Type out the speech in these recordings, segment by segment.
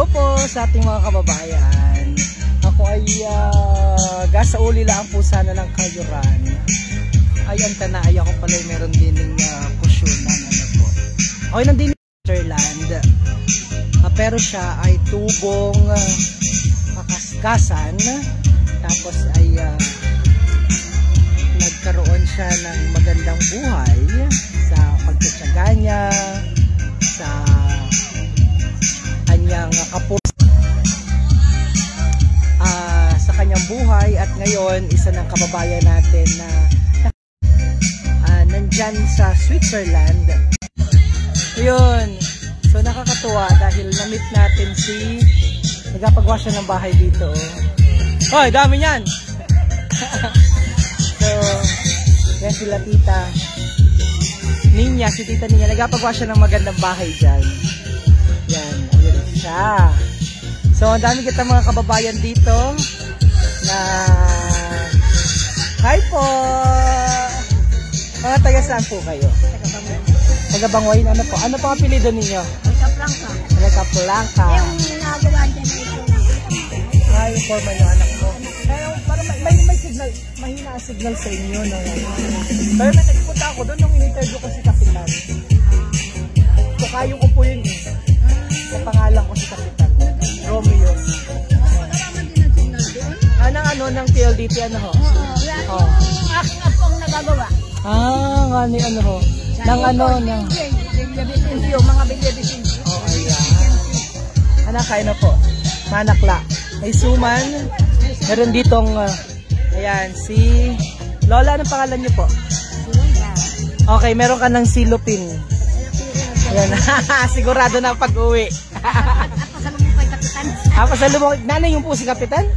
Hello po sa ating mga kababayan. Ako ay gasauli lang po sana ng Kayuran. Ay ang tanay ako pala meron din ng kusyunan. Ano po. Okay lang din ng Switzerland. Pero siya ay tubong makasgasan. Tapos ay nagkaroon siya ng magandang buhay sa pagtatsaga niya, sa kanyang sa kanyang buhay. At ngayon isa ng kababayan natin na nandyan sa Switzerland. Ayun, so nakakatuwa dahil na-meet natin si nagpapagawa siya ng bahay dito. Hoy, dami niyan. So yan sila tita Ninya, si tita Ninya nagpapagawa siya ng magandang bahay dyan. Yan, ayun siya. So, ang dami kita mga kababayan dito na hi po! Mga taga saan po kayo? Taga Bangwain. Ano po? Ano po ang apelido ninyo? Kaplanka. Kaplanka. Yung nagawa dyan ito. Ay, formal yung anak mo. Kaya parang may signal, mahina ang signal sa inyo. No? Pero may nagpunta ako doon nung in-interview ko si Kapitan. So, kayo ko po yun eh. Yung pangalan ko si Kapitan. Romeo. Nakakaraman din ang signal doon. Ng PLDT ano ho? Oo. Yung aking apong nagagawa. Nga ni ano ho? Ng Bilya-bisensyo, mga bilya-bisensyo. Oh, ayan. Anak, kayo na po. Manakla. May suman. Meron ditong, ayan, si Lola, anong pangalan niyo po? Okay, meron ka ng silupin. Ayan, sigurado na pag-uwi. Pasalubong kay Kapitan. Pasalubong, nanay yung po si Kapitan?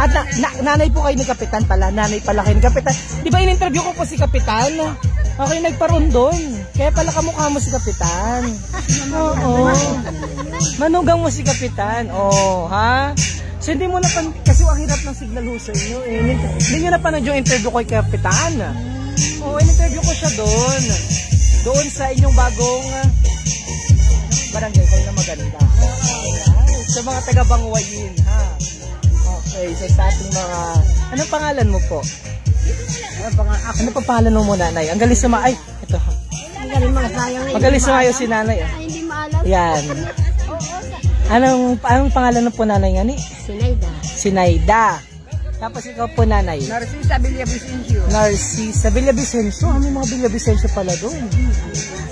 At nanay po kayo ni Kapitan pala, nanay pala kayo ni Kapitan. Di ba in-interview ko po si Kapitan? Okay, nagparoon doon. Kaya pala kamukha mo si Kapitan. Oo. Manugang mo si Kapitan. Oo, ha? So hindi mo na kasi ang hirap ng signal ho sa inyo eh. Hindi nyo na panood yung interview ko kay Kapitan. Oo, in-interview ko siya doon. Doon sa inyong bagong barangay ko na maganda. Sa mga taga Bangwain, ha? Okay, so sa ating mga... Anong pangalan mo po? Ano pa pangalan mo nanay? Ang galing ay, ito. Magaling sumayo si nanay. Hindi maalam. Yan. Anong pangalan mo po nanay nga ni? Sinaida. Sinaida. Tapos ikaw po nanay? Narcisa Villavicencio. Narcisa Villavicencio. May mga Villavicencio pala doon.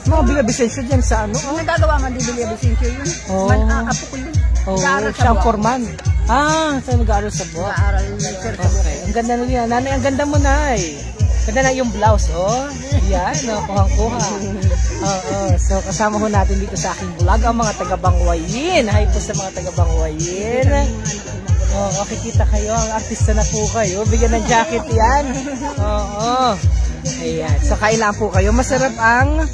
Mga Villavicencio dyan sa ano? Nagagawa man din Villavicencio yun. Apo ko yun. Siyang forman. So nag-aaral sa buwan. Nag-aaral sa buwan. Okay. Ang ganda na niya. Nanay, ang ganda mo nay. Ganda na yung blouse, oh. Yan, kuhang-kuha. So kasama ho natin dito sa aking vlog ang mga taga-Bangwain. Hi po sa mga taga-Bangwain. Makikita kayo, ang artista na po kayo. Bigyan ng jacket yan. Ayan. So kailan po kayo. Masarap ang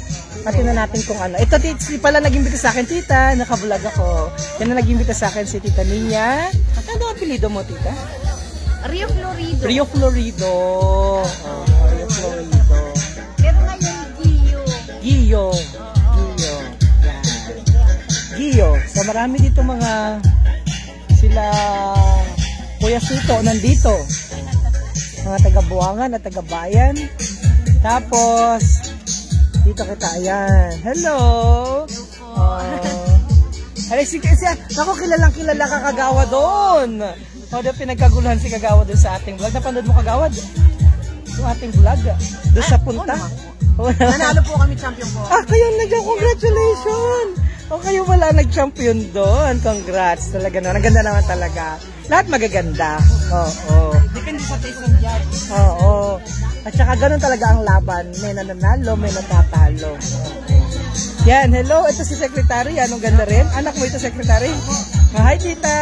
na natin kung ano. Ito pala nag-imbita sa akin, tita. Naka-vlog ako. Yan na nag-imbita sa akin si Tita Ninya. Ano ang apelido mo, tita? Rio Florido. Rio Florido. Rio Florido. Pero ngayon, Gio. Gio. Gio. Yan. Gio. So marami dito mga sila Kuya Sito nandito. Mga taga-Buangan at taga-Bayan. Tapos dito kita, ayan. Hello! Ako kilalang ka Kagawa doon. Pinagkaguluhan si Kagawa doon sa ating vlog. Napanood mo Kagawa? Yung ating vlog. Doon sa punta. Nanalo po kami, champion po. Kayo nandiyan. Congratulations! Kayo wala nag-champion doon. Congrats. Talaga naman. Ang ganda naman talaga. Lahat magaganda. Depende sa taste ng judge. At saka ganun talaga ang laban. May nananalo, may natatalo. Yan, hello. Ito si Secretary. Anong ganda rin? Anak mo ito, Secretary? Hi, tita.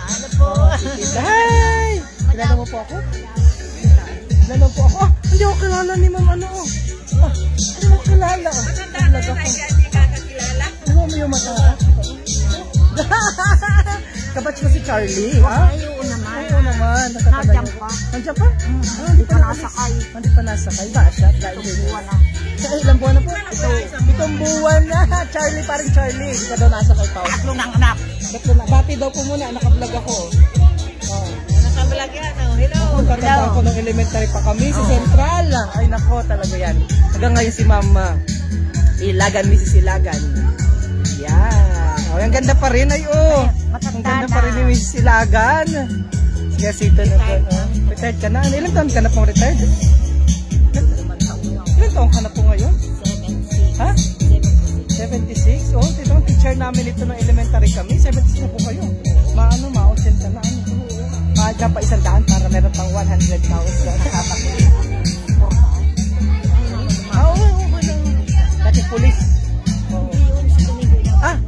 Ano po? Tita, hi. Kilala mo po ako? Kilala po ako? Hindi ako kilala ni ma'am. Hindi mo kilala. Talaga ko. Ano mo yung mata? Kabatch ko si Charlie. Ayaw naman. naman. Nandiyan pa. Nandiyan pa? Hindi pa nasakay. Hindi pa nasakay. Ba siya? Buwan na. Ilang buwan na po? Itong buwan na. Charlie, parang Charlie. Hindi ka daw nasakay pa. Tatlo ng anak. Tatlo na. Bati daw po muna. Nakablog ako. Nakablog yan. Hello. Tatanda ko ng elementary pa kami sa Central. Ay nako, talaga yan. Hanggang ngayon si Mama Ilagan, Mrs. Ilagan. Yan. Oh, ang ganda pa rin. Ay, oh. Ang ganda pa rin ni Mrs. Ilagan. Sige, sito na po. Retired ka na. Ilang taon ka na pong retired? Ilang taon ka na po ngayon? 76. Ha? 76? Oh, ito ang teacher namin ito ng elementary kami. 76 na po kayo. Ma-80 na. Maaga pa 100 para meron pang 100,000. Dati pulis.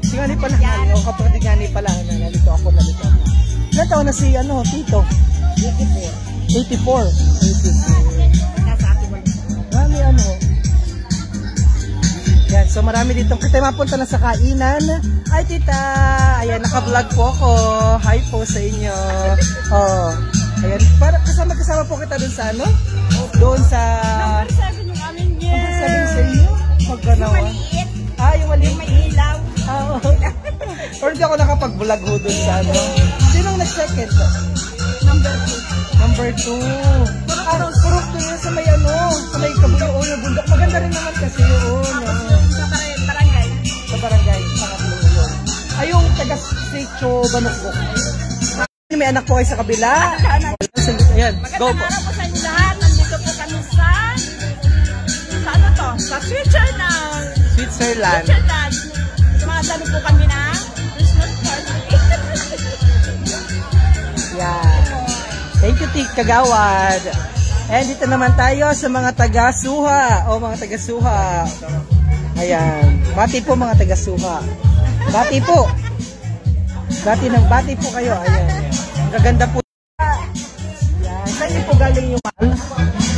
Si Ngani pala. O kapatid Ngani pala. Nalito ako. Ilan taon na si Tito? 84. 84. Marami Yan, so marami dito. Kita mapunta na sa kainan. Ay, tita. Ayan, naka-vlog po ako. Hi po sa inyo. Oh. Ayan, para kasama po kita dun sa Doon sa... Number 7 yung aming year. Number 7 sa inyo? Magkanawa. Yung maliit. Yung maliit. May ilaw. Or hindi ako nakapag-vlog ho dun sa Sinong nag-second? Number 2. Number 2. Purok to yun sa may sa may kabuyoon yung bundok. Maganda rin naman kasi yun. Sa barangay. Sa barangay, pangatlo yun. Ay, yung taga-Sitio Banukbok. May anak po kayo sa kabila. Ayan, go po. Magandang araw po sa inyo lahat. Nandito po kami sa Sa Switzerland. Switzerland. Sumasali po kami na Christmas party. Yeah. Thank you, Tik Kagawad. And dito naman tayo sa mga taga-Suha. Mga taga-Suha. Ayan. Bati po mga taga-Suha. Bati po. Bati po kayo. Ayan. Gaganda po. Ayan. Saan niyo po galing yung mahal?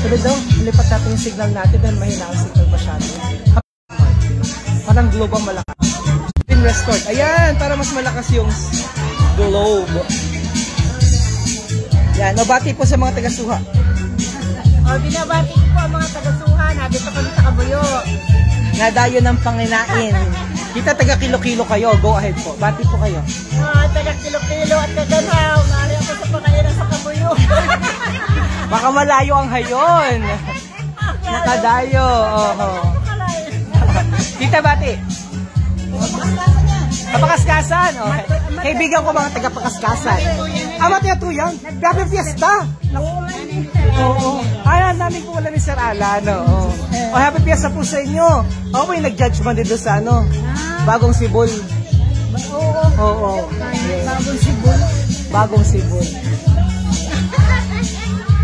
Sabi daw, lipat natin yung signal natin dahil mahina ang signal masyado. Parang globe ang malakas. Pin restored. Ayan, para mas malakas yung globe. Yan, mabati po sa mga taga-Suha. Binabati ko po ang mga taga-Suha. Nandito kami sa Kabuyo. Nadayo ng panginain. Kita taga-kilo-kilo kayo. Go ahead po. Bati po kayo. Taga-kilo-kilo at taga-naw. Nari ako sa pangainan sa Kabuyo. Baka malayo ang hayon. Nakadayo. Tita, bati. Kapakaskasan. Okay. Kaibigan ko mga taga-Pakaskasan. Mati ito yan. Happy Fiesta. Oo. Ayan, namin po wala ni Sir Alan. Happy Fiesta po sa inyo. May nag-judge man dito sa Bagong Sibol. Oo. Bagong Sibol. Bagong Sibol.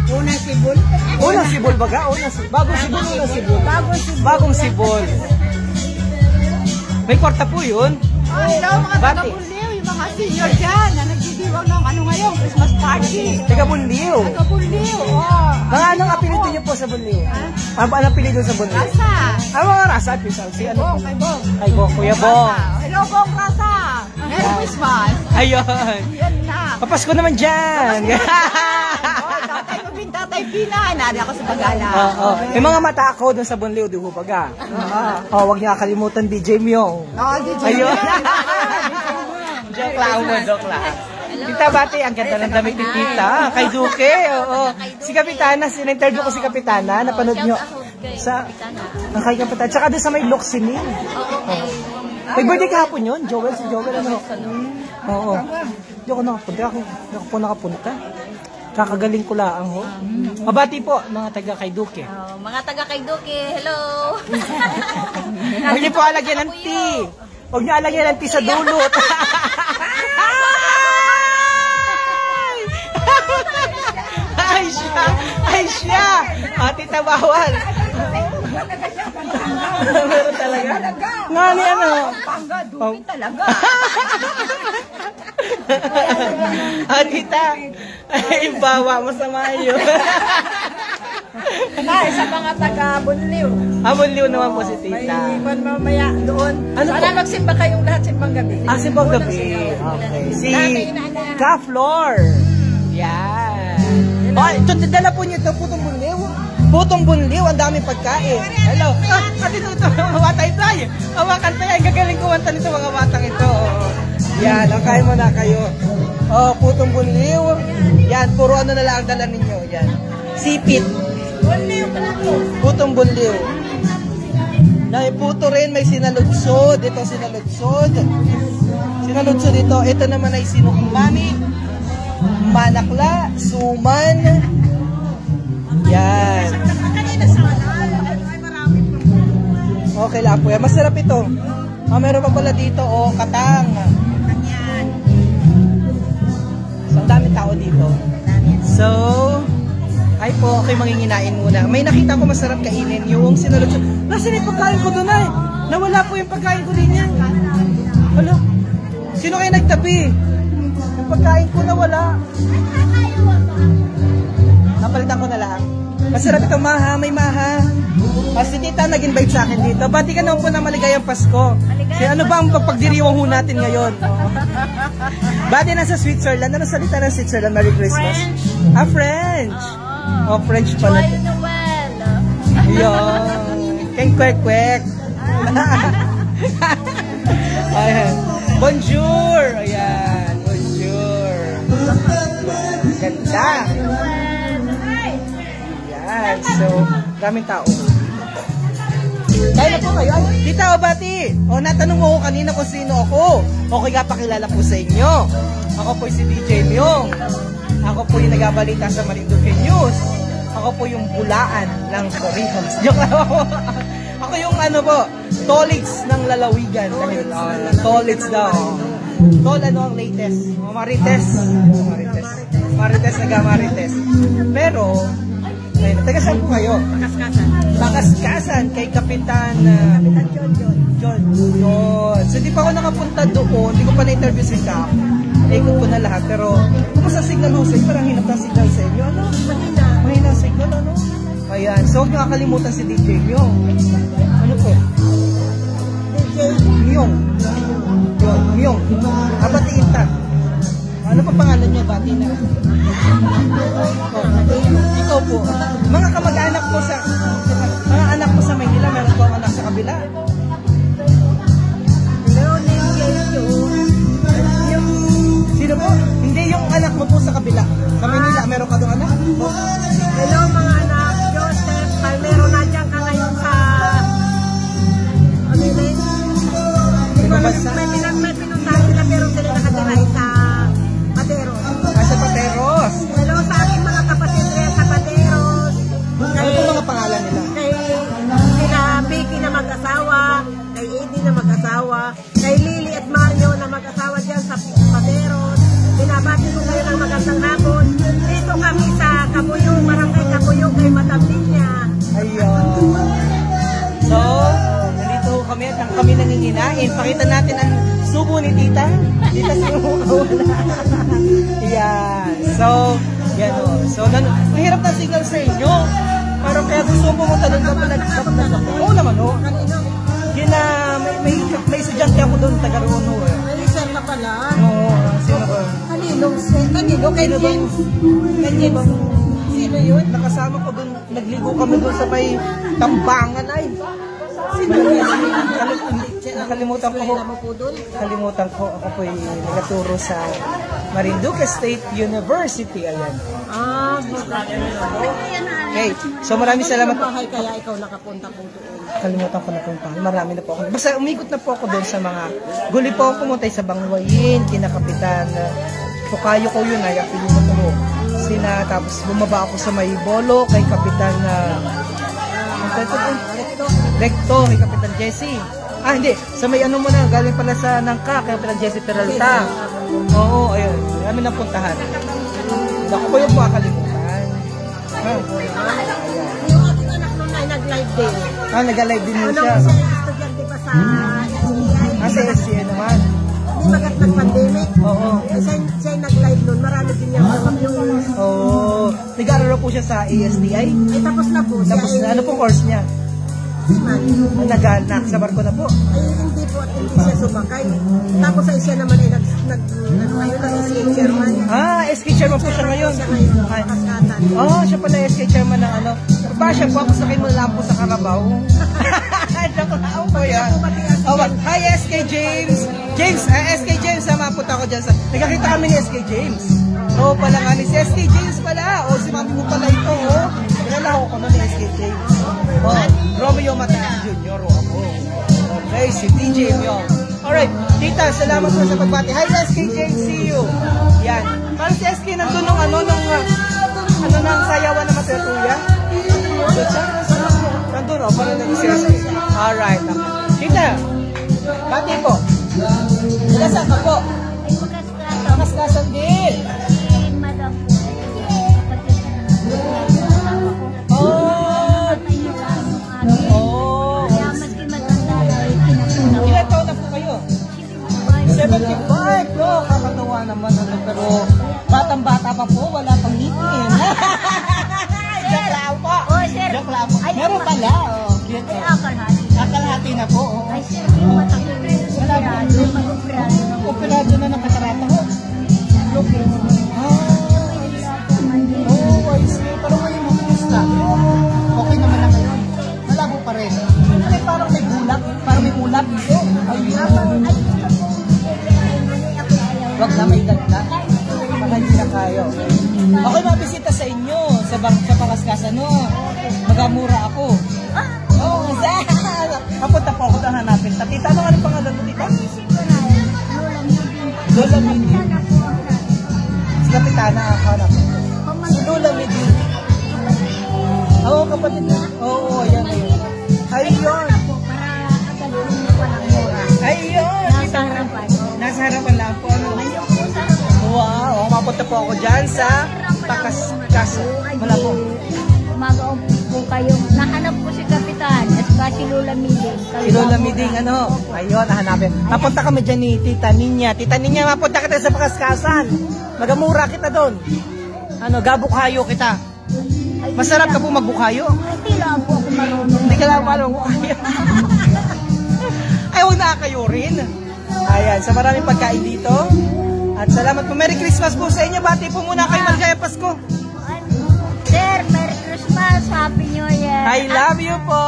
Unang Sibol. Unang Sibol baga? Bagong Sibol, unang Sibol. Bagong Sibol. May kwarta po yun. Hello mga taga-Bulyo, yung mga senior dyan na nagdidiwang ng ngayon, Christmas party. Taga-Bulyo. Taga-Bulyo, Mga anong apelido niyo po sa Bulyo? Anong apelido sa Bulyo? Rasa. Mga Rasa. Si Bong, kay Bong. Ay, Bong. Kuya Bong. Hello, Bong Rasa. Merry Christmas. Ayun. Yan na. Papasko naman dyan. Tatay ko bin, tatay Pina. Nari ako sa Bagala. May mga mata ako dun sa Bulyo, di ho baga. Huwag niya kalimutan DJ Myong. DJ Ayun. Joke lang. Tita Bati, ang ganda ng damit ni Tita. Kay Duque, Si Kapitana, in-interview ko si Kapitana. Napanood nyo. Kay Kapitana. Tsaka doon sa may Loxinin. May birthday kahapon yun. Si Joel, Oo. Hindi ako nakapunta. Hindi ako po nakapunta. Kakagaling ko lang ho. Mabati po, mga taga kay Duque. Mga taga kay Duque, hello. Huwag niyo po alagyan ng tea. Huwag niyo alagyan ng tea sa dulot. Ay siya! Tita bawal! Meron talaga? Nga ni Pangga, Duque talaga. Tita, ay bawa, masama yun. Sa mga taga-Bunliw. Bunliw naman po si Tita. May mamaya doon. Sana magsimba kayong lahat simbang gabi. Simbang gabi. Okay. Si Ka Flor. Yan. Ay, ito, dala po niyo ito, putong bunliw. Putong bunliw, ang daming pagkain. Hello. Ate ito, watay tayo. Hawakan tayo, ang gagaling kumanta nito mga batang ito. Yan, kaya mo na kayo. Oh, putong bunliw. Yan, puro ano na lang ang dala ninyo. Yan. Sipit. Putong bunliw. Puto rin, may sinaludsod. Ito sinaludsod. Sinaludsod ito. Ito naman ay sinukmani. Manakla, suman. Yan. Okay lang po yan. Masarap ito. Meron pa pala dito, katang. So, ang daming tao dito. So, ay po, okay, manginginain muna. May nakita ko masarap kainin yung sinaludsod. Nasaan yung pagkain ko doon ay? Nawala po yung pagkain ko din yan. Wala. Sino kayo nagtabi? Yung pagkain ko nawala. Napalitan ko na lang. Masarap ito, maha. May maha. Si tita nag-invite sa akin dito. Bati ka naman po ng maligayang Pasko. Ano ba ang pagdiriwang ho natin ngayon? Bati nasa Switzerland. Ano salita ng Switzerland? Merry Christmas. French. French. French pala. Joy Noel. Yun. Keng kwek-kwek. Ayan. Bonjour. Ayan. Bonjour. Ganda. Ayan. So, daming tao. Dahil na po kayo. Tita o Bati. Natanong mo ko kanina kung sino ako. Okay nga pakilala po sa inyo. Ako po si DJ Myong. Ako po yung nagabalita sa Marinduque News. Ako po yung bulaan ng Correos. Joke lang ako. Ako yung Tolits ng lalawigan. Tolits daw. Tol, ang latest? Marites. Marites, naga-Marites. Pero, taga saan po kayo? Pakaskasan. Kay Kapitan John. So, di pa ako nakapunta doon. Hindi ko pa na-interview si Kap. Ikot ko na lahat, pero kumusta signal ho sa inyo? Parang hinap na signal sa inyo. Mahina ang signal, Ayan. So, huwag nyo kakalimutan si DJ Myong. Ano po? DJ Myong. Myong. Batiin ta. Ano pa pangalan niya? Bati na. Ikaw po. Mga kamag-anak po mga anak po sa Maynila, meron po ang anak sa kabila. Sino po? Hindi yung anak mo po sa kabila. Sa Manila, meron ka doon anak? Hello mga anak, Joseph. Meron na dyan ka ngayon sa may pinuntahan sila pero sila nakatira sa Pateros. Sa Pateros. Hello sa aking mga kapatid rin sa Pateros. Ano po mga pangalan nila? Kay Vicky na mag-asawa, kay Eddie na mag-asawa, kay Lily at Mario na mag-asawa dyan sa Pateros. Binabati ko kayo ng magandang hapon. Dito kami sa Kabuyong, Barangay Kabuyong kay Madam Linya. Ayun. So, nandito kami at kami nanginginain. Pakita natin ang subo ni Tita. Tita subo. Yan. So, yan o. So, mahirap na signal sa inyo. Pero kaya gusto mo talong ka pala. Oo naman o. Kina, may estudyante ako doon, taga-roon o. May isang na pala. Oo. Sino ba? Kanino? Kay James. Kay James. Sino yun? Nakasama ko doon, nagligo kami doon sa may tambangan ay. Nakalimutan ko. Nakalimutan ko. Ako po yung nagaturo sa Marinduque State University. Ayan. Okay. So maraming salamat. Bahay kaya ikaw nakapunta po doon. Kalimutan ko na puntahan. Marami na po ako. Basta umikot na po ako doon sa mga guli po ako pumuntay sa Bangwayin, kinakapitan. Pukayo ko yun ay apilitan ko. Tapos bumaba ako sa Maybolo kay Kapitan Recto, kay Kapitan Jesse. Hindi. Sa may ano mo na, galing pala sa Nangka, kay Kapitan Jesse Peralta. Oo, ayun. Marami nang puntahan. Ako po yung makakalimutan. Yung ating anak nun ay nag-live din. Nag-live din mo siya. Ano siya estudyante pa sa SCA. Sa SCA naman. Hindi bagat nag-pandemic. Oo. Siya nag-live nun. Marami din niya mga viewers. Oo. Nag-aaral po siya sa ASTI? Tapos na po. Tapos na. Ano pong course niya? seaman. Sa barko na po. Ay, hindi po at hindi siya sumakay. Tapos ay siya naman ay ngayon ang SK chairman. SK chairman po siya ngayon. Siya ngayon, makaskatan. Siya pala SK chairman ng ano. Ba siya po, ako sakay mo lang po sa Carabao. Joke lang po yan. Hi SK James. SK James, mapunta ko dyan sa... Nagkakita kami ni SK James. Pala nga ni si SK James pala. Si mami mo pala ito, Kilala ko ni SK James. Romeo Mataas Jr. ako. Okay, si DJ Myong. Alright, tita, salamat po sa pagbati. Hi SK James, see you. Yan. Parang si SK nandun nung nang sayawan na matutuya. Nandun parang nag-si SK. Alright. Tita, bati po. Saan ka po? Kaskasan din. Ilan taon na po kayo? 75. Kakatawa naman pero batang-bata pa po, wala pang ngipin. Joke lang po. Joke lang po. Meron pala. Kakalahati na po. Ay, sir, yung matakot. Operado na ng katarata ko. I see. Pero ngayon na. Okay naman na ngayon. Malabo pa rin. Parang may bulak. Parang may ulap. Wag na may dagda. Baka hindi na kayo. Ako'y mabisita sa inyo. Sa Pangaskasan, no? Magamura ako. Kapunta po ako doon hanapin. Tita, ano nga pangalan mo, tita? Lola Midi. Si Kapitana, hanap. Lola Midi. Kapatid na. Ayan. Ayun. Ayun. Nasa harapan lang po. Wow. Mapunta po ako dyan sa Pangaskasan. Wala po. Umaga po kayo. Nahanap po si Kapitan at si Lola Miding. Si Lola Miding, ayun, nahanapin. Napunta kami dyan ni Tita Ninya. Tita Ninya, mapunta kita sa Pangaskasan. Magamura kita doon. Gabukhayo kita. Masarap ka po magbukhayo? Hindi lang po ako marunong. Hindi ka lang marunong bukhayo. Ay, huwag na kayo rin. Ayan, sa maraming pagkain dito. At salamat po. Merry Christmas po sa inyo. Bati po muna kayo. Maligayang Pasko. Sir, Merry Christmas. Happy New Year. I love you po.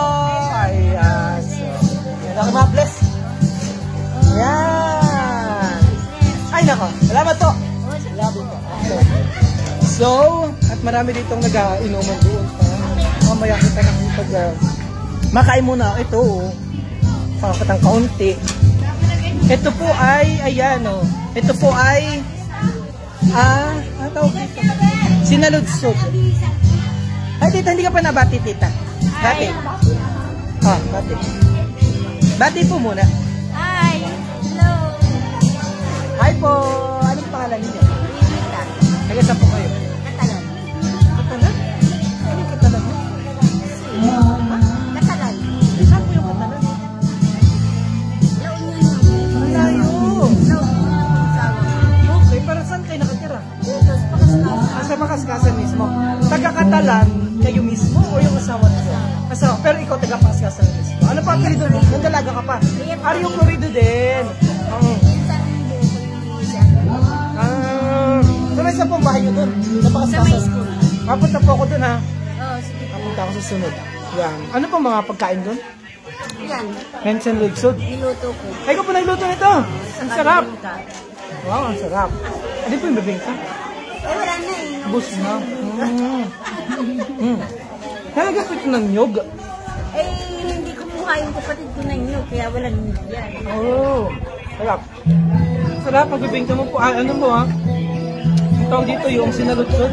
Ayan. So, mga bless. Ayan. Ay, nako. Salamat po. Love you po. So, at marami ditong nag-inuman doon pa. Mamaya kita nakipag makain muna. Ito, pakakatang kaunti. Ito po ay, ayan ito po ay, ano tawag dito? Sinaludsod. Ay, tita, hindi ka pa nabati, tita. Bati. Bati. Bati po muna. Hi. Hello. Hi po. Anong pangalan niyo? Rita. Taga saan po kayo? Katalan. Katalan? Ano yung Katalan? Katalan. Saan po yung Katalan? Malayo. Okay, para saan kayo nakatira? Sa Pangaskasan mismo. Taga-Katalan kayo mismo o yung asawa niyo? Asawa, pero ikaw taga-Pangaskasan mismo. Ano pa apelido mo? Nandalaga ka pa. Ario Florido din. Tuloy sa pong bahay nyo doon. Sa Pangaskasan. Mapunta po ako doon, ha? Sige. Mapunta ako sa sunod. Yan. Ano pa mga pagkain doon? Yan. Hensen Lugsod. Niluto ko. Ay, ikaw po nagluto nito. Ang sarap. Wow, ang sarap. Ano po yung bibingka? Wala na eh. Bus na. Talaga po ito ng nyog. Hindi kumuha yung kapatid ko na inyo, kaya wala nyo yan. Sarap. Sarap, pag bibingka mo po. Ano mo, ha? Ang tawag dito yung sinalutsod.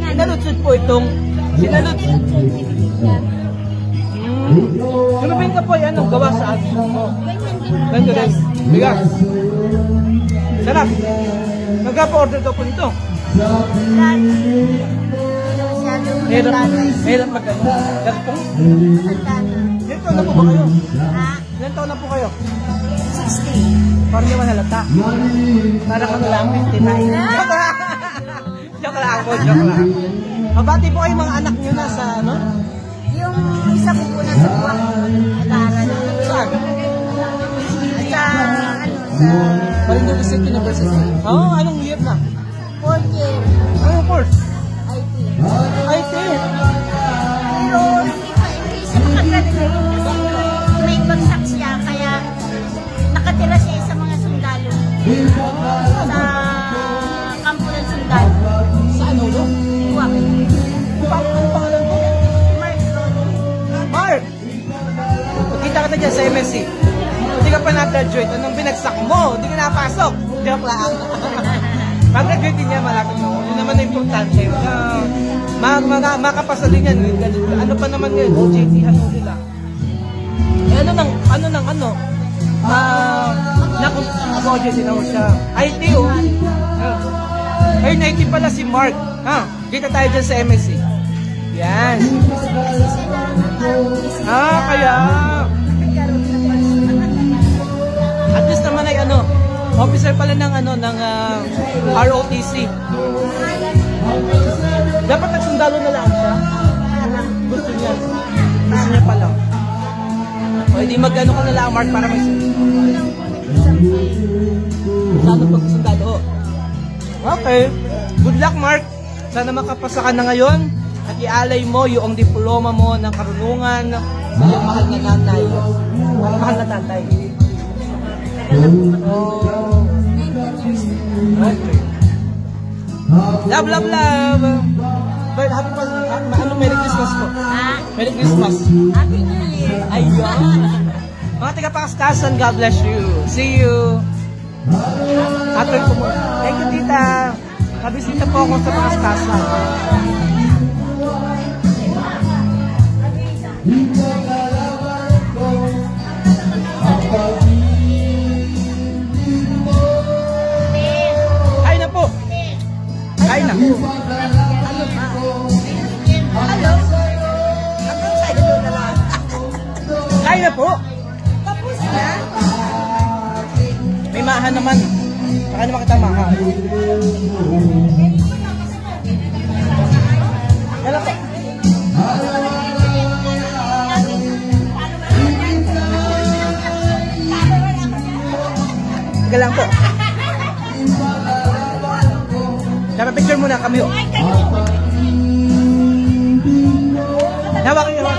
Sinalutsod po itong sinalutsod. Yung bibingka po ay anong gawa sa atin mo? Ganito rin. Bigas. Sarap. Nagpa-order daw po nito. Meron pa kayo. Garpong? Ilan taon na po ba kayo? Ilan taon na po kayo? 60. Parang naman halata. Parang ano lang, 59. Joke lang po, joke lang. Mabati po kayo mga anak nyo na sa ano? Yung isa ko po Nasa buwan. Nag-aaral. Saan? Sa, sa Marinduque State University. Oo, anong year na? 4th year. Anong course? IT. IT. Pero hindi siya makagraduate kasi may bagsak siya kaya nakatira siya sa mga sundalo sa kampo ng sundalo. Sa ano no? Buwak. Ano pangalan ko? Mark Rodney. Mark! Pagkita ka na dyan sa MSC. Hindi ka pa na-graduate. Anong binagsak mo? Hindi ka napasok. Joke lang. Pag-graduate din niya, malapit mo. Yun naman na importante. Makapasa din yan. Ano pa naman yun? OJT, ano nila? Eh, ano? OJT na siya. IT, oh. Ayun, IT pala si Mark. Ha? Dito tayo dyan sa MSC. Yan. Kaya. At least naman ay officer pala ng ROTC. Dapat nagsundalo na lang siya. Gusto niya pala. O hindi mag-ano ka na lang, Mark, para may sundalo pag sundalo. Okay. Good luck, Mark. Sana makapasa ka na ngayon at ialay mo yung diploma mo ng karunungan sa iyong mahal na nanay. Mahal na tatay. Oh. Okay. Love, love, love. But Merry Christmas po. Merry Christmas. Happy New Year. Ayun. Mga taga-Pakastasan, God bless you. See you. Atoy po mo. Thank you, tita. Kabisita po ako sa Pakastasan. Kain na po. Kain na. Hello? Hanggang sa ilo na lang. Kain na po. Tapos na? May maha naman. Baka naman kita maha. Kala po. Galang po. Dapat picture muna kami. Oh. Hawak niyo.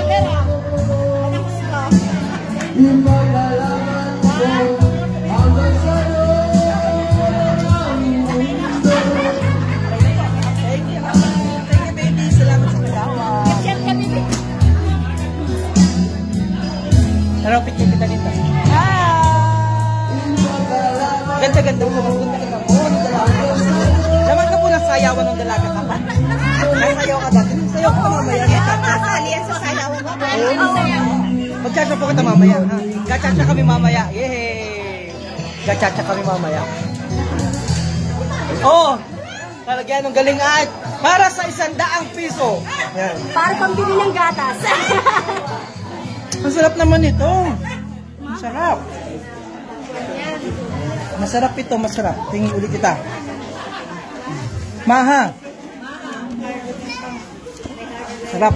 Tara, picture kita dito. Ganda-ganda mo. Ganda-ganda mo. Naman ka po ng sayawan ng dalaga ka pa. Sayaw ka dati. Sayaw ka mamaya. Kasali yan sa sayawan ko. Magchacha po kita mamaya. Gachacha kami mamaya. Yehey! Gachacha kami mamaya. Oh! Talagyan ng galingan. Para sa 100 piso. Yan. Para pambili ng gatas. Ang sarap naman ito. Sarap. Masarap ito, masarap. Tingin ulit kita. Maha. Sarap.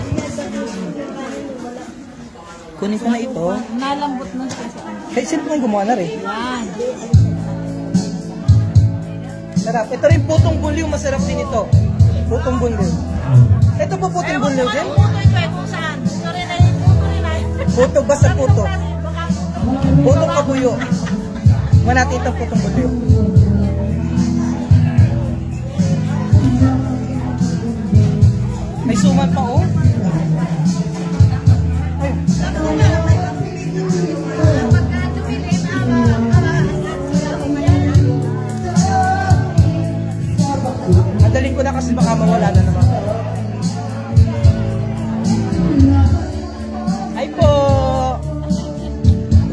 Kunin ko na ito. Nalambot na siya. Kaya sino kong gumawa na rin? Yan. Sarap. Ito rin putong buliw. Masarap din ito. Putong buliw. Ito po putong buliw din? Puto, basta puto. Putong kabuyo. Manati itong putong buliw. May suman pa oh. Ay. Madaling ko na kasi baka mawala na naman. Ay po.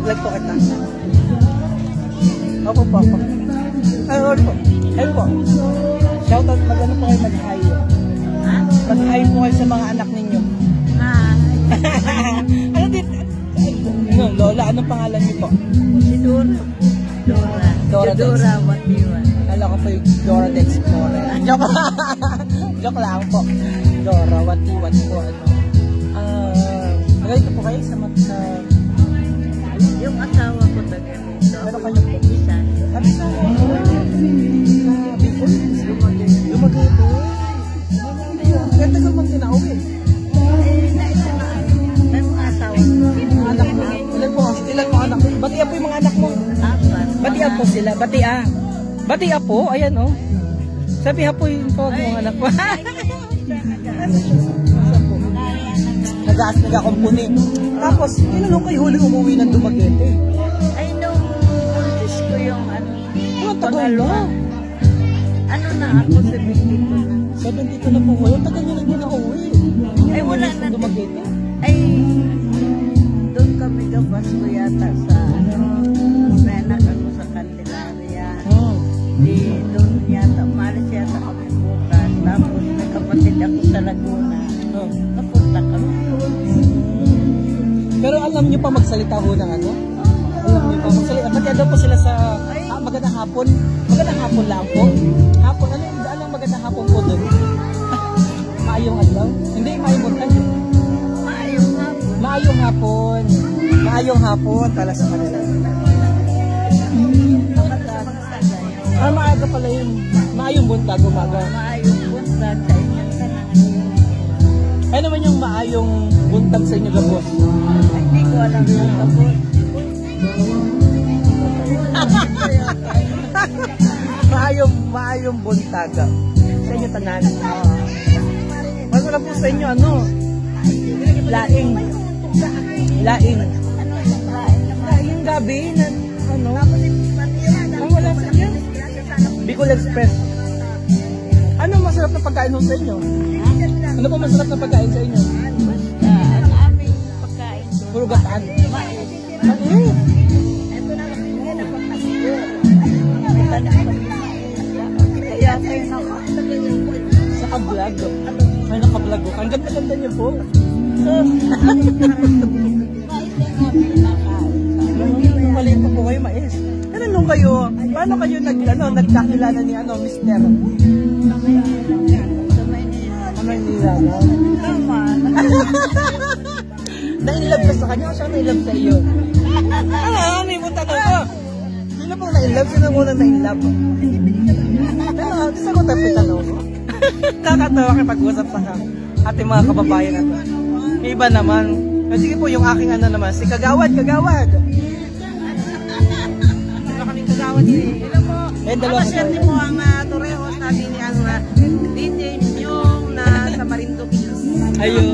Vlog po kita. Opo po. Ay po. Ay po. Shoutout, mag-ano po kayo, mag-hi. Mag-hi po kayo sa mga anak ninyo. Ano dito? No, Lola, anong pangalan niyo po? Si Dora. Dora Dora, what do you want? Kala ko po yung Dora the Explorer. Joke lang po. Dora, what po, ano? Ganito po kayo sa Yung asawa ko taga dito. Pero kayo po? Isa. Kami sa Bicol? Lumagay po. Kaya tagal mong tinauwi. May mga asawa. Anak mo. Ilan mo anak mo? Batia po yung mga anak mo. Apat. Batia po sila. Batia. Batia po. Ayan o. Sabi ha po yung tawag ng mga anak mo. Nag-akumpuni. Tapos, kailan kayo huling umuwi ng Dumaguete? Ay, nung buntis ko yung ano. Tagal na. Ano na ako, 72 na. 72 na po kayo. Tagal nyo na uwi. Ay, wala na. Dumaguete? Ay, doon kami gabas ko yata sa ano. Menak ako sa Candelaria. Oh. Di, doon yata, malis yata kami bukas. Tapos may kapatid ako sa Laguna. Oh. Napunta kami. Pero alam nyo pa magsalita ho ng ano? Alam nyo pa magsalita. Ba't daw po sila sa magandang hapon? Magandang hapon lang po? Hapon? Anong magandang hapon po doon? Maayong adlaw? Hindi, maayong buntag. Maayong hapon. Maayong hapon. Maayong hapon pala sa kanila. Maaga pala yun. Maayong buntag, umaga. Maayong buntag sa inyong tanangan. Ano naman yung maayong buntag sa inyo, Gabos? Ay, hindi ko alam yung kapot. maayong buntag sa inyo tanan. Ano lang po sa inyo, ano? Laing. Laing gabi na, ano? Ang wala sa inyo? Bicol Express. Ano masarap na pagkain sa inyo? Ano po masarap na pagkain sa inyo? Ang aming pagkain. Puro gataan. Mais. Mais. Ito na lang yung napapasyo. Kaya kayo Naka-vlog. Ay, naka-vlog ko. Ang ganda-ganda niyo po. Maliit pa po kayo, mais. Pero nung kayo, paano kayo nagkakilala ni Mister? Sa Maynila. Tama. Na-inlove ka sa kanya o siya na-inlove sa iyo? Ano yung tanong ko? Sino pong na-inlove? Sino muna na-inlove? Pero, gusto ko tayo tanong ko. Kakatawa kayo pag-usap sa ating mga kababayan nato. May iba naman. Sige po, yung aking naman, si Kagawad. Kagawad din. Hello po. Dalawa Pasyente po ang Torreos natin ang DJ Myong na sa Marinduque. Ayun.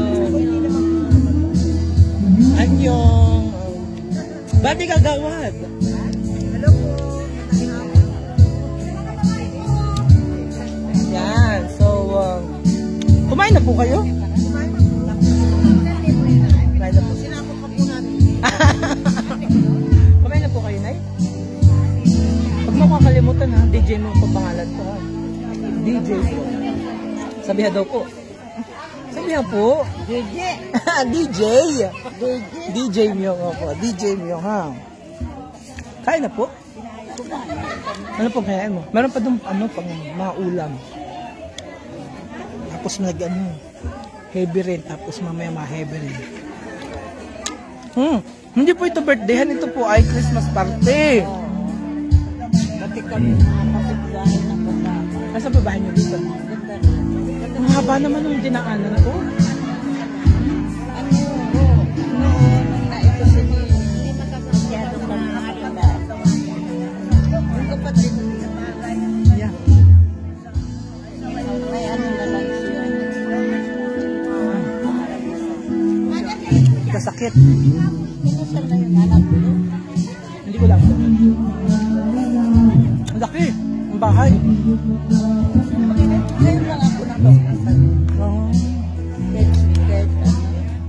Anyong. Ba't di Kagawad? Hello po. Yan. So, kumain na po kayo? Kumain na po. Sinapot pa po natin. Kumain na po kayo, Nay? Huwag mo kakalimutan ha, DJ mo po pangalan ko ha. DJ po. Sabihan daw po. Sabihan po. DJ. DJ. DJ Myong po. DJ Myong ha. Kain na po. Ano po kaya mo? Meron pa doon pang mga ulam. Tapos heavy rin. Tapos mamaya mga heavy rin. Hindi po ito birthdayhan. Ito po ay Christmas party. Pati kami mga kapitbahay na kasama. Nasa babae niyo dito? Ganda na. Ang haba naman ng dinaanan ko. Ano yun? Noon, na ito si hindi makakasyado kami nakakita. Yung kapatid ko Yeah. may ano na lang siya. Kasakit. Kinasal na yung anak ko. Hindi ko lang. Ang laki. Ang bahay. Ngayon lang ako nakapasal.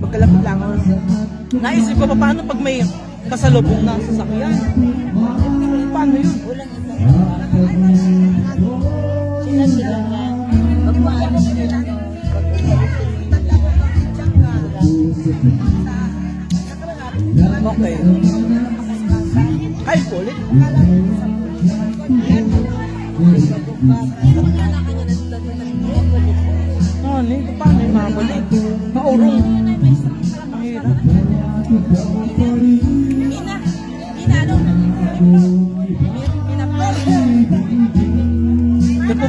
Magkalapit lang ako. Naisip ko pa paano pag may kasalubong na sasakyan. Paano yun? Walang isang sila lang. Pagpaano sila. Okay. Kain po ulit. Ano? Paano yung mabalik? Maurong. Ang hirap.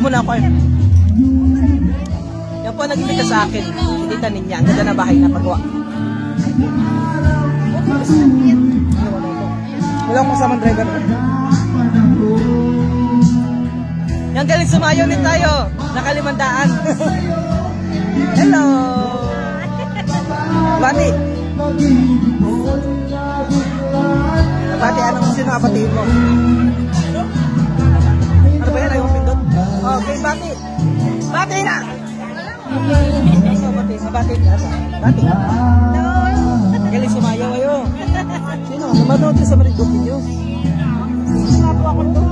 muna ako. Yan po ang nag-imbita sa akin. Hindi tanin niya. Ang ganda na bahay na pagawa. Wala akong kasamang driver. Yan, galing sumayaw din tayo. Nakalimandaan. Hello! Bati! Bati, anong sino kapatiin mo? Ano ba yan? Ayaw pindot? Okay, bati! Bati na! Bati, bati. Bati. Galing sumayaw kayo. Sino? Namanood sa Marinduque niyo. Sino po ako doon?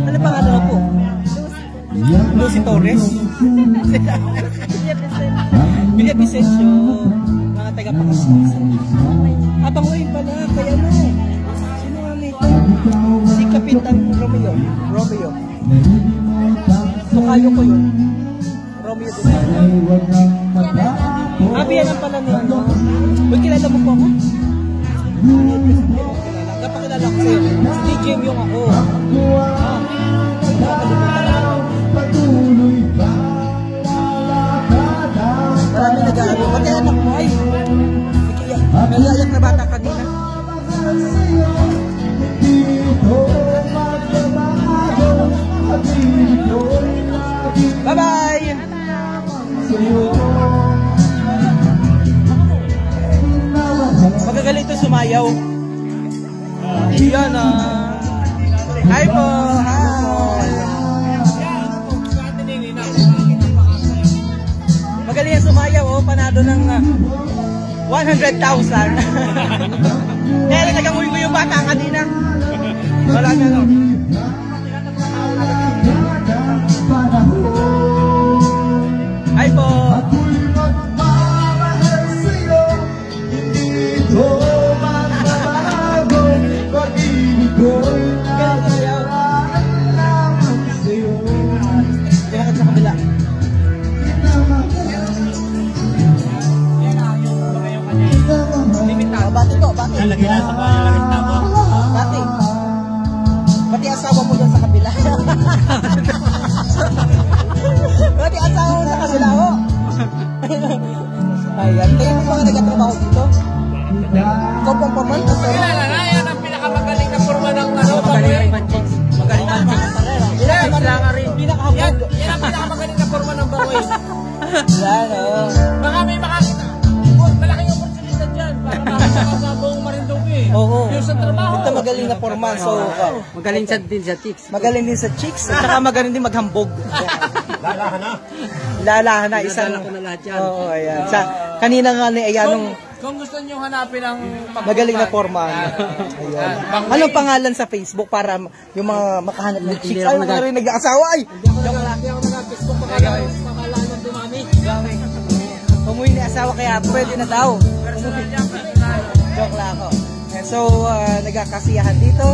Ano pang ano po? Lucy Torres? Villa Vicencio. Mga taga-Pakasas. Abang ngayon pala. Kaya ano? Sino nga nito? Si Kapitan Romeo. Tukayo ko yun. Romeo din. Yan ang pala niya. Uy, kilala mo po ako? Kapakilala ko sa'yo. Si DJ yung ako. Marami nag-aabi. Pati anak mo ay. May iyak na bata kanina. Bye-bye! Magagaling ito sumayaw. Yan Hi po! Hi! Magaling yan sumayaw, panado ng 100,000. Kaya nagamuhin ko yung bata kanina. Wala nga no. Hi po! Lagi na sa kalagita mo. Bati. Bati asawa mo dyan sa kabila. Bati asawa mo sa kabila ho. Ayan. Kayo yung mga nagtatrabaho dito? Ikaw pong pamanta. Kilala na yan ang pinakamagaling na forma ng ano. Magaling man chicks. Magaling man chicks. Yan ang pinakamagaling na forma ng baboy. Yan o. Baka may makakita. Malaking oportunidad dyan. Para makakita sa buong Marinduque. Oo. Yung sa trabaho. Ito magaling na forma. So, Magaling din sa chicks. magaling din sa chicks. At saka magaling din maghambog. Lalahan na. Lalahan na. Isang... Ko na lahat yan. Oo, ayan. Sa, kanina nga ni Ayanong Kung gusto nyo hanapin ang magaling na forma. Ayan. Anong pangalan sa Facebook para yung mga makahanap ng chicks? Ay, mga rin nag-aasawa. Ay! Hindi ako nag-Facebook pakalaan ng dumami. Umuwi ni asawa kaya pwede na daw. Personal niya, personal. Joke lang ako. So, nagkakasiyahan dito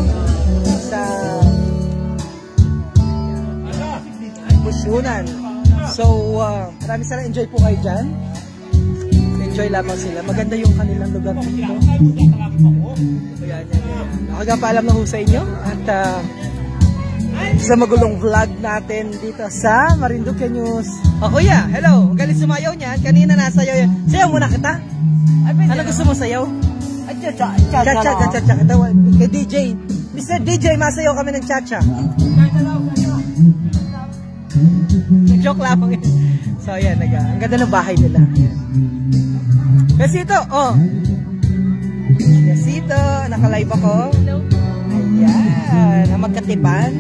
sa Pusyunan. So, maraming sana enjoy po kayo dyan. Enjoy lamang sila. Maganda yung kanilang lugar dito. Ayan, yan. Nakagapaalam na ho sa inyo. At sa magulong vlog natin dito sa Marinduque News. Oh, kuya, hello. Magaling sumayaw niyan. Kanina nasayaw yan. Sayaw muna kita. Ano gusto mo sayaw? Cha-cha kita. Kay DJ. Mr. DJ, masayaw kami ng cha-cha. Joke lang. So, ayan. Ang ganda ng bahay nila. Besito, oh. Besito, nakalive ako. Ayan, ang magkatipan.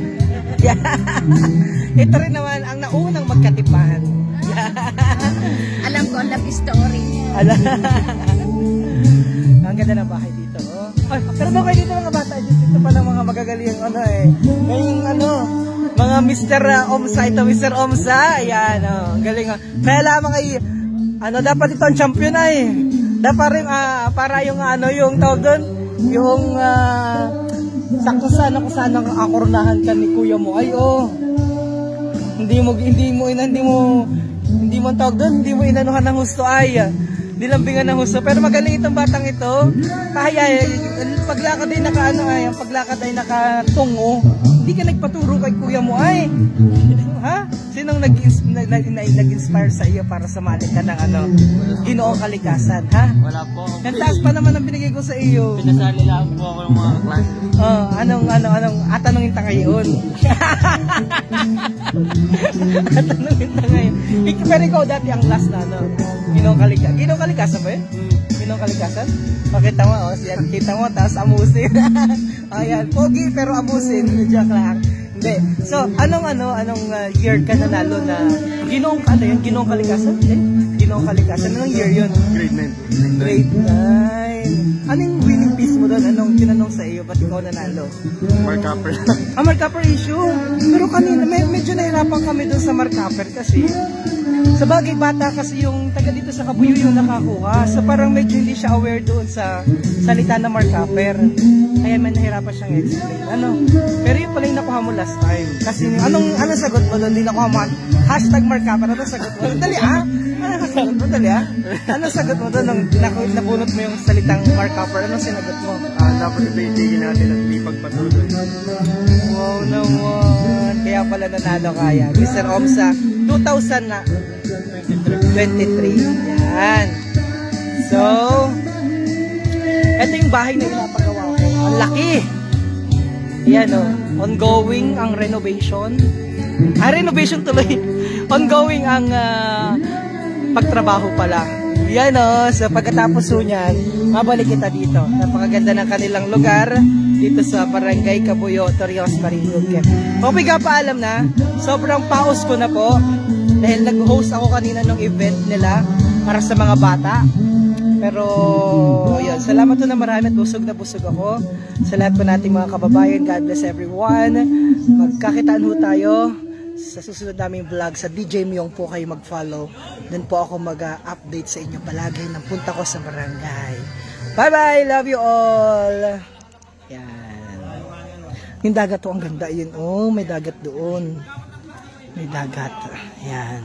Ito rin naman ang naunang magkatipan. Alam ko ang love story. Ang ganda ng bahay dito. Oh. Ay, pero ba kayo dito mga bata? Dito pa ng mga magagaling ano eh. Ngayong ano, mga Mr. Omsa. Ito Mr. Omsa. Ayan, oh. Galing oh. Kaya lamang ay, ano, dapat ito ang champion ay. Dapat rin, para yung ano, yung tawag doon, yung, sakto sana kung saan ang akoronahan ka ni kuya mo. Ay, oh. Hindi mo tawag doon, hindi mo inanuhan ng gusto ay. Dilambingan ng husto. Pero magaling itong batang ito. Kaya, paglakad ay nakaano ay, ang paglakad ay nakatungo. Hindi ka nagpaturo kay kuya mo ay. Ha? Sinong nag-inspire sa iyo para sumali ka ng Ginoong Kalikasan, ha? Wala po. Ang taas pa naman ang binigay ko sa iyo. Pinasali lang po ako ng mga klase. Tanungin ta ngayon. Tanungin ta ngayon. Pero ikaw dati ang last na, Ginoong Kalikasan ba yun? Ginoong Kalikasan? Pakita mo, kita mo, tapos amusin. Ayan, pogi pero amusin. Joke lang. Hindi. So, anong year ka nanalo na Ginoong Kalikasan? Ginoong Kalikasan. Anong year yun? Grade 9. Grade 9. Anong winning piece mo doon? Anong tinanong sa iyo? Ba't ikaw nanalo? Mark Upper. Mark Upper issue. Pero kanina, medyo nahirapan kami doon sa Mark Upper kasi sa bagay bata kasi yung taga dito sa Kabuyo yung nakakuha. So parang medyo hindi siya aware doon sa salita na Mark Upper. Kaya may nahirapan siyang explain. Pero yun pala yung nakuha mo last time. Kasi anong sagot mo doon? Hindi nakuha mo #Mark Upper. Anong sagot mo? Dali Anong sagot mo doon nung nabunot mo yung salitang Mark Upper? Anong sinagot mo? Dapat itigil natin at di pagpatuloy. Wow naman. Kaya pala nanalo kaya. Mr. Omsa, 2023. Yan. So, ito yung bahay na pinapagawa ko. Ang laki. Yan ongoing ang renovation. Renovation tuloy. Ongoing ang pagtrabaho pala. Yan so pagkatapos niyan, mabalik kita dito. Napakaganda ng kanilang lugar dito sa Barangay Kabuyo, Torreos, Marinduque. Okay ka paalam na, sobrang paus ko na po dahil nag-host ako kanina ng event nila para sa mga bata. Pero yun, salamat na marami at busog na busog ako sa lahat po nating mga kababayan. God bless everyone. Magkakitaan ho tayo sa susunod naming vlog sa DJ Myong po kayo mag-follow. Then po ako mag-update sa inyo palagi ng punta ko sa barangay. Bye bye! Love you all! Yan. Yung dagat ang ganda yun. May dagat doon. May dagat. Yan.